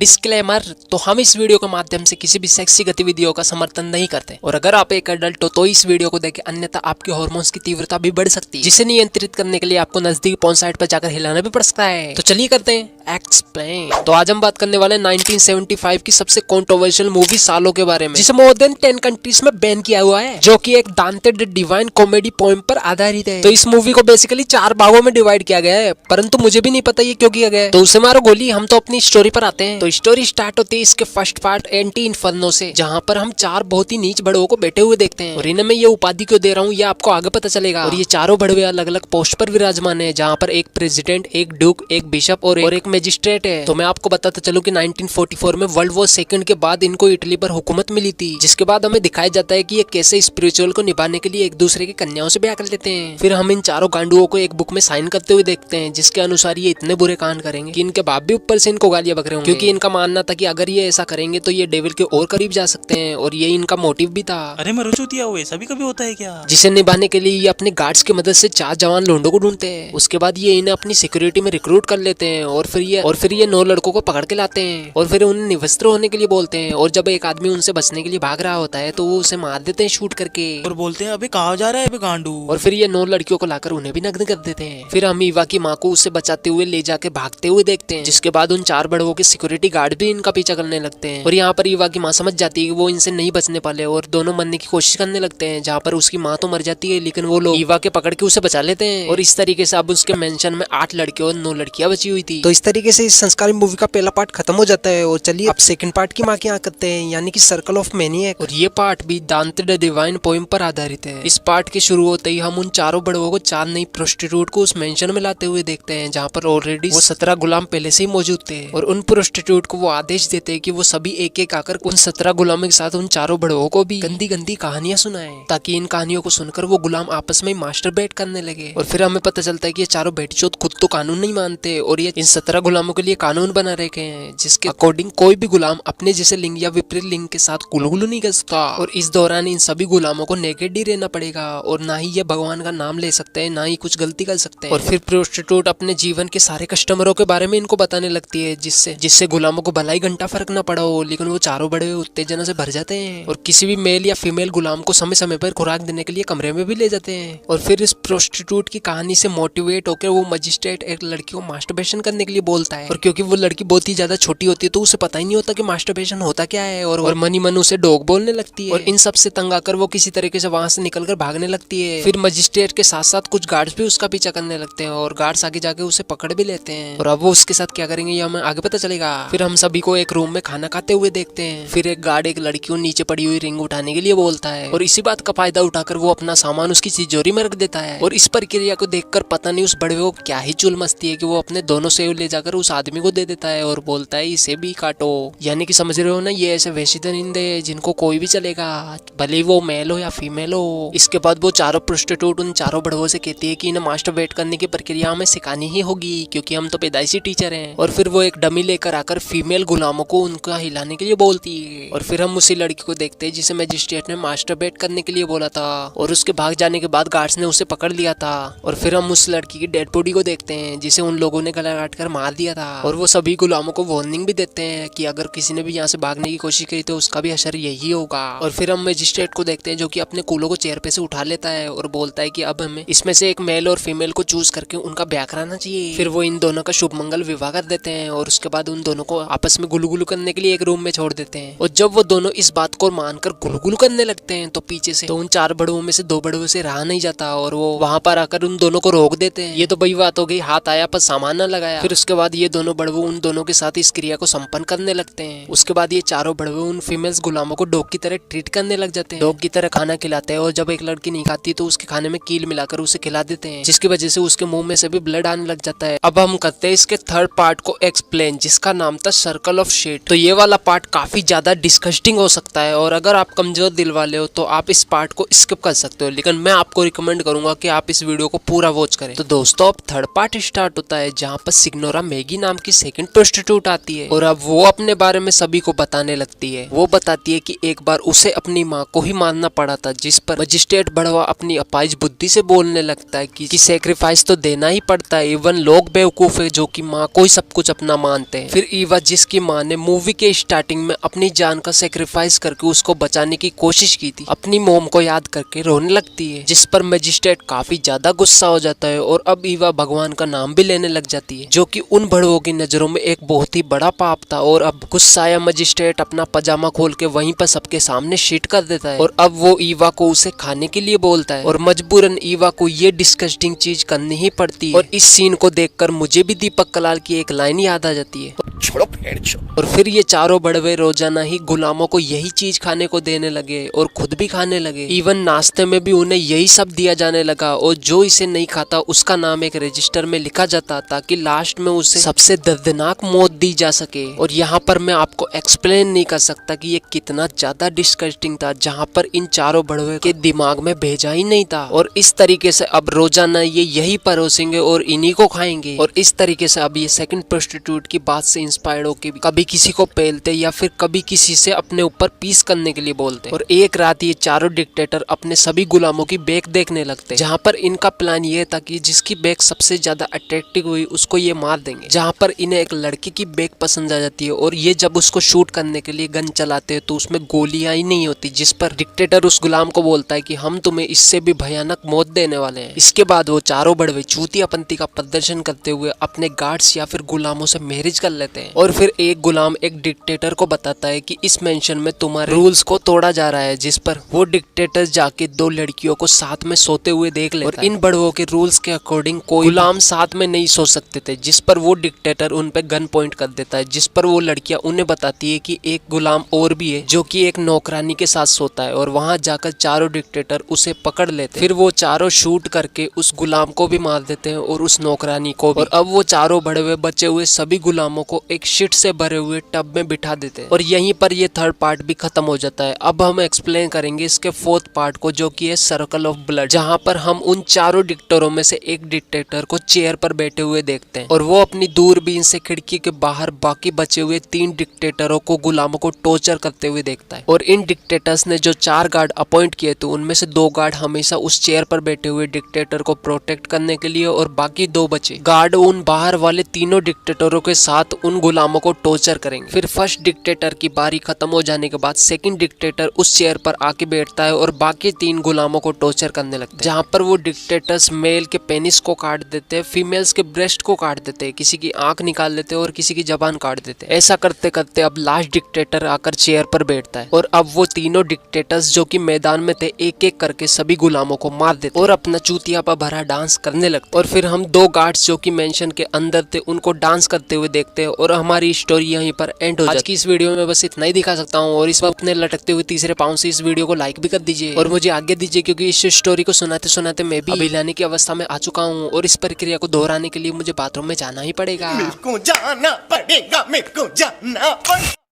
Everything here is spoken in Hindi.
डिस्क्लेमर, तो हम इस वीडियो के माध्यम से किसी भी सेक्सी गतिविधियों का समर्थन नहीं करते और अगर आप एक एडल्ट हो तो इस वीडियो को देखें, अन्यथा आपके हार्मोन्स की तीव्रता भी बढ़ सकती है, जिसे नियंत्रित करने के लिए आपको नजदीकी पोर्न साइट पर जाकर हिलाना भी पड़ सकता है। तो चलिए करते हैं एक्सप्लेन। तो आज हम बात करने वाले 1975 की सबसे कंट्रोवर्शियल मूवी सालों के बारे में, जिसे मोर देन 10 कंट्रीज में बैन किया हुआ है, जो कि एक दांते द डिवाइन कॉमेडी पोएम पर आधारित है। तो इस मूवी को बेसिकली 4 भागों में डिवाइड किया गया है, परंतु मुझे भी नहीं पता ये क्यों किया गया है। तो उसे मारो गोली, हम तो अपनी स्टोरी पर आते हैं। तो स्टोरी स्टार्ट होती है इसके फर्स्ट पार्ट एंटी इन्फर्नो से, जहाँ पर हम 4 बहुत ही नीच बड़वों को बैठे हुए देखते हैं और इन्हें मैं ये उपाधि क्यों दे रहा हूँ ये आपको आगे पता चलेगा। और ये चारों बड़वे अलग अलग पोस्ट पर विराजमान है, जहाँ पर एक प्रेसिडेंट, एक ड्यूक, एक बिशप और एक मजिस्ट्रेट है। तो मैं आपको बताता चलूं कि 1944 में वर्ल्ड वॉर सेकंड के बाद इनको इटली पर हुकूमत मिली थी, जिसके बाद हमें दिखाया जाता है कि ये कैसे स्पिरिचुअल को निभाने के लिए एक दूसरे की कन्याओं से ब्याह कर लेते हैं। फिर हम इन चारों गांडुओं को एक बुक में साइन करते हुए देखते हैं, जिसके अनुसार ये इतने बुरे कांड करेंगे कि इनके बाप भी ऊपर से इनको गालियां बक रहे होंगे, क्योंकि इनका मानना था कि अगर ये ऐसा करेंगे तो ये डेविल के और करीब जा सकते हैं, और ये इनका मोटिव भी था। अरे मरुचूतिया हुए ऐसा भी कभी होता है क्या? जिसे निभाने के लिए ये अपने गार्ड्स की मदद से 4 जवान लोंडों को ढूंढते हैं। उसके बाद ये इन्हें अपनी सिक्योरिटी में रिक्रूट कर लेते हैं और फिर ये 9 लड़कों को पकड़ के लाते हैं और फिर उन्हें निवस्त्र होने के लिए बोलते हैं। और जब एक आदमी उनसे बचने के लिए भाग रहा होता है तो वो उसे मार देते हैं शूट करके, और बोलते हैं अबे कहाँ जा रहा है अबे गांडू। और फिर ये 9 लड़कियों को लाकर उन्हें भी नग्न कर देते हैं। फिर हम ईवा की माँ को उससे बचाते हुए ले जाके भागते हुए देखते हैं, जिसके बाद उन 4 बड़वों के सिक्योरिटी गार्ड भी इनका पीछा करने लगते हैं। और यहाँ पर ईवा की माँ समझ जाती है कि वो इनसे नहीं बचने पाले और दोनों मरने की कोशिश करने लगते हैं, जहाँ पर उसकी माँ तो मर जाती है लेकिन वो लोग ईवा के पकड़ के उसे बचा लेते हैं। और इस तरीके से अब उसके मेंशन में 8 लड़के और 9 लड़कियां बची हुई थी। तो इस तरीके से इस संस्कारी मूवी का पहला पार्ट खत्म हो जाता है और चलिए अब सेकंड पार्ट की माँ की यहाँ करते हैं, यानी कि सर्कल ऑफ मैनिएक। और ये पार्ट भी दांते द डिवाइन पोएम पर आधारित है। इस पार्ट के शुरू होते ही हम उन चारों बड़वों को 4 नई प्रोस्टिट्यूट को उस मेंशन में लाते हुए देखते हैं, जहाँ पर ऑलरेडी वो 17 गुलाम पहले से ही मौजूद थे। और उन प्रोस्टिट्यूट को वो आदेश देते हैं कि वो सभी एक एक आकर उन 17 गुलामों के साथ उन चारों बड़वों को भी गंदी गंदी कहानियां सुनाए, ताकि इन कहानियों को सुनकर वो गुलाम आपस में मास्टरबेट करने लगे। और फिर हमें पता चलता है कि ये चारों बेटीचोद खुद तो कानून नहीं मानते और ये इन 17 गुलामों के लिए कानून बना रखे हैं, जिसके अकॉर्डिंग कोई भी गुलाम अपने जैसे लिंग या विपरीत लिंग के साथ गुलगुलू नहीं कर सकता। और इस दौरान इन सभी गुलामों को नेकेड ही रहना पड़ेगा और ना ही ये भगवान का नाम ले सकते हैं, ना ही कुछ गलती कर सकते हैं। और फिर प्रोस्टिट्यूट अपने जीवन के सारे कस्टमरों के बारे में इनको बताने लगती है, जिससे गुलामों को भलाई घंटा फर्क न पड़ा हो, लेकिन वो चारों बड़े उत्तेजना से भर जाते हैं और किसी भी मेल या फीमेल गुलाम को समय समय पर खुराक देने के लिए कमरे में भी ले जाते हैं। और फिर इस प्रोस्टिट्यूट की कहानी से मोटिवेट होकर वो मजिस्ट्रेट एक लड़की को मास्टरबेशन करने के लिए बोलता है, और क्योंकि वो लड़की बहुत ही ज्यादा छोटी होती है तो उसे पता ही नहीं होता कि मास्टरबेशन होता क्या है, और मनी मन उसे डॉग बोलने लगती है। और इन सब से तंग आकर वो किसी तरीके से वहां से निकलकर भागने लगती है। फिर मजिस्ट्रेट के साथ साथ कुछ गार्ड्स भी उसका पीछा करने लगते हैं और गार्ड्स आगे जाके उसे पकड़ भी लेते हैं। और अब वो उसके साथ क्या करेंगे ये हमें आगे पता चलेगा। फिर हम सभी को एक रूम में खाना खाते हुए देखते हैं। फिर एक गार्ड एक लड़की को नीचे पड़ी हुई रिंग उठाने के लिए बोलता है और इसी बात का फायदा उठाकर वो अपना सामान उसकी तिजोरी में रख देता है। और इस प्रक्रिया को देखकर पता नहीं उस बड़वे को क्या ही चुल मस्ती है कि वो अपने दोनों सेव ले जाकर उस आदमी को दे देता है और बोलता है इसे भी काटो। यानी कि समझ रहे हो ना, ये ऐसे वैसे दरिंदे जिनको कोई भी चलेगा, भले वो मेल हो या फीमेल हो। इसके बाद वो चारों प्रोस्टिट्यूट उन चारों बड़वों से कहती है कि इन्हें मास्टरबेट करने की प्रक्रिया हमें सिखानी ही होगी, क्योंकि हम तो पैदाइशी टीचर हैं। और फिर वो एक डमी लेकर आकर फीमेल गुलामों को उनका हिलाने के लिए बोलती है। और फिर हम उसी लड़की को देखते हैं जिसे मजिस्ट्रेट ने मास्टरबेट करने के लिए बोला था, और उसके भाग जाने के बाद गार्ड्स ने उसे पकड़ लिया था। और फिर हम उस लड़की की डेड बॉडी को देखते हैं जिसे उन लोगों ने गला काट कर मार दिया था। और वो सभी गुलामों को वार्निंग भी देते हैं कि अगर किसी ने भी यहाँ से भागने की कोशिश की तो उसका भी असर यही होगा। और फिर हम मजिस्ट्रेट को देखते हैं जो कि अपने कूलों को चेयर पे से उठा लेता है और बोलता है कि अब हमें इसमें से एक मेल और फीमेल को चूज करके उनका ब्याह कराना चाहिए। फिर वो इन दोनों का शुभ मंगल विवाह कर देते हैं और उसके बाद उन दोनों को आपस में गुलगुलू करने के लिए एक रूम में छोड़ देते हैं। और जब वो दोनों इस बात को मानकर गुलगुलू करने लगते हैं तो पीछे से तो उन 4 बड़वों में से 2 बड़वों से रहा नहीं जाता और वो वहां पर आकर उन दोनों को रोक देते हैं। ये तो बड़ी बात हो गई, हाथ आया पर सामान न लगाया। फिर उसके बाद ये दोनों बड़वो उन दोनों के साथ इस क्रिया को संपन्न करने लगते हैं। उसके बाद ये चारों बड़वो उन फीमेल्स गुलामों को डॉग की तरह ट्रीट करने लग जाते हैं, डॉग की तरह खाना खिलाते हैं। और जब एक लड़की नहीं खाती तो उसके खाने में कील मिलाकर उसे खिला देते हैं, जिसकी वजह से उसके मुंह में से भी ब्लड आने लग जाता है। अब हम करते हैं इसके थर्ड पार्ट को एक्सप्लेन, जिसका नाम था सर्कल ऑफ शेट। तो ये वाला पार्ट काफी ज्यादा डिस्कस्टिंग हो सकता है और अगर आप कमजोर दिल वाले हो तो आप इस पार्ट को स्किप कर सकते हो, लेकिन मैं आपको रिकमेंड करूंगा कि आप इस वीडियो को पूरा वॉच करें। तो दोस्तों अब थर्ड पार्ट स्टार्ट होता है, जहाँ पर सिग्नोरा मैगी नाम की सेकंड प्रोस्टिट्यूट आती है और अब वो अपने बारे में सभी को बताने लगती है। वो बताती है कि एक बार उसे अपनी माँ को ही मानना पड़ा था, जिस पर मजिस्ट्रेट बड़वा अपनी अपाइज बुद्धि से बोलने लगता है कि सेक्रीफाइस तो देना ही पड़ता है, इवन लोग बेवकूफ है जो कि माँ को ही सब कुछ अपना मानते हैं। फिर ईवा जिसकी माँ ने मूवी के स्टार्टिंग में अपनी जान का सेक्रीफाइस करके उसको बचाने की कोशिश की थी, अपनी मॉम को याद करके रोने लगती है, जिस पर मजिस्ट्रेट काफी ज्यादा गुस्सा हो जाता है और अब ईवा भगवान का नाम भी लेने लग जाती है, जो कि उन बड़वों की नजरों में एक बहुत ही बड़ा पाप था। और अब गुस्साया मजिस्ट्रेट अपना पजामा खोल के वहीं पर सबके सामने शीट कर देता है और अब वो ईवा को उसे खाने के लिए बोलता है और मजबूरन ईवा को ये डिस्कस्टिंग चीज करनी ही पड़ती है। और इस सीन को देखकर मुझे भी दीपक कलाल की एक लाइन याद आ जाती है, छोड़ो फेड़ छो। और फिर ये चारों बड़वे रोजाना ही गुलामों को यही चीज खाने को देने लगे और खुद भी खाने लगे। इवन नाश्ते में भी उन्हें यही सब दिया जाने लगा और जो इसे नहीं खाता उसका नाम एक रजिस्टर में लिखा जाता ताकि लास्ट में उसे सबसे दर्दनाक मौत दी जा सके। और यहाँ पर मैं आपको एक्सप्लेन नहीं कर सकता कि ये कितना ज्यादा डिस्कस्टिंग था, जहाँ पर इन चारों बड़वे के दिमाग में भेजा ही नहीं था। और इस तरीके से अब रोजाना ये यही परोसेंगे और इन्हीं को खाएंगे। और इस तरीके से अब ये सेकंड प्रोस्टिट्यूट की बात से इंस्पायर्ड होकर कभी किसी को पेलते या फिर कभी किसी से अपने ऊपर पीस करने के लिए बोलते। और एक रात ये चारों डिक्टेटर अपने सभी गुलामों की बेक देखने लगते, जहाँ पर इनका प्लान ये था कि जिसकी बेक सबसे ज्यादा अट्रैक्टिव हुई उसको ये मार देंगे। जहाँ पर इन्हें एक लड़की की बेक पसंद आ जाती है और ये जब उसको शूट करने के लिए गन चलाते हैं तो उसमें गोलियां ही नहीं होती, जिस पर डिक्टेटर उस गुलाम को बोलता है कि हम तुम्हें इससे भी भयानक मौत देने वाले हैं। इसके बाद वो चारों बड़वे चूतियापंती का प्रदर्शन करते हुए अपने गार्ड्स या फिर गुलामों से मैरिज कर लेते हैं। और फिर एक गुलाम एक डिक्टेटर को बताता है कि इस मेंशन में तुम्हारे रूल्स को तोड़ा जा रहा है, जिस पर वो डिक्टेटर जाके दो लड़कियों को साथ में सोते हुए देख लेता है। और इन बड़वों के रूल्स के अकॉर्डिंग कोई गुलाम साथ में नहीं सो सकते थे, जिस पर वो डिक्टेटर उन पे गन पॉइंट कर देता है, जिस पर वो लड़कियां उन्हें बताती है कि एक गुलाम और भी है जो कि एक नौकरानी के साथ सोता है। और वहां जाकर चारों डिक्टेटर उसे पकड़ लेते हैं। फिर वो चारों शूट करके उस गुलाम को भी मार देते हैं और उस नौकरानी को भी। और अब वो चारों बड़वे बचे हुए सभी गुलामों को एक शिट से भरे हुए टब में बिठा देते हैं। और यहीं पर ये थर्ड पार्ट भी खत्म हो जाता है। अब हम एक्सप्लेन करेंगे इसके फोर्थ पार्ट को, जो कि है सर्कल ऑफ ब्लड, जहां पर हम उन चारों डिक्टेटरों में से एक डिक्टेटर को चेयर पर बैठे हुए देखते हैं और वो अपनी दूरबीन से खिड़की के बाहर बाकी बचे हुए 3 डिक्टेटरों को गुलामों को टॉर्चर करते हुए देखता है। और इन डिक्टेटर्स ने जो 4 गार्ड अपॉइंट किए थे उनमें से 2 गार्ड हमेशा उस चेयर पर बैठे हुए डिक्टेटर को प्रोटेक्ट करने के लिए और बाकी 2 बचे गार्ड उन बाहर वाले तीनों डिक्टेटरों के साथ उन गुलामों को टॉर्चर करेंगे। फिर फर्स्ट डिक्टेटर की बारी खत्म हो जाने के बाद सेकंड डिक्टेटर उस चेयर पर आके बैठता है और बाकी 3 गुलामों को टॉर्चर करने लगते हैं, जहां पर वो डिक्टेटर्स मेल के पेनिस को काट देते हैं, फीमेल्स के ब्रेस्ट को काट देते हैं, किसी की आंख निकाल देते हैं और किसी की जबान काट देते हैं। ऐसा करते करते अब लास्ट डिक्टेटर आकर चेयर पर बैठता है और अब वो तीनों डिक्टेटर्स जो कि मैदान में थे एक एक करके सभी गुलामों को मार देते और अपना चूतिया पर भरा डांस करने लगते। और फिर हम 2 गार्ड्स जो कि मेंशन के अंदर थे उनको डांस करते हुए देखते हैं और हमारी स्टोरी यहीं पर एंड हो जाती है। आज की इस वीडियो में बस इतना ही दिखा सकता हूँ और इस वक्त अपने लटकते हुए तीसरे पाँव से इस वीडियो को लाइक भी कर दीजिए और मुझे आगे दीजिए, क्योंकि इस स्टोरी को सुनाते सुनाते मैं भी अभिलाने की अवस्था में आ चुका हूँ और इस प्रक्रिया को दोहराने के लिए मुझे बाथरूम में जाना ही पड़ेगा। मेरे को जाना पड़ेगा, मेरे को जाना पड़ेगा।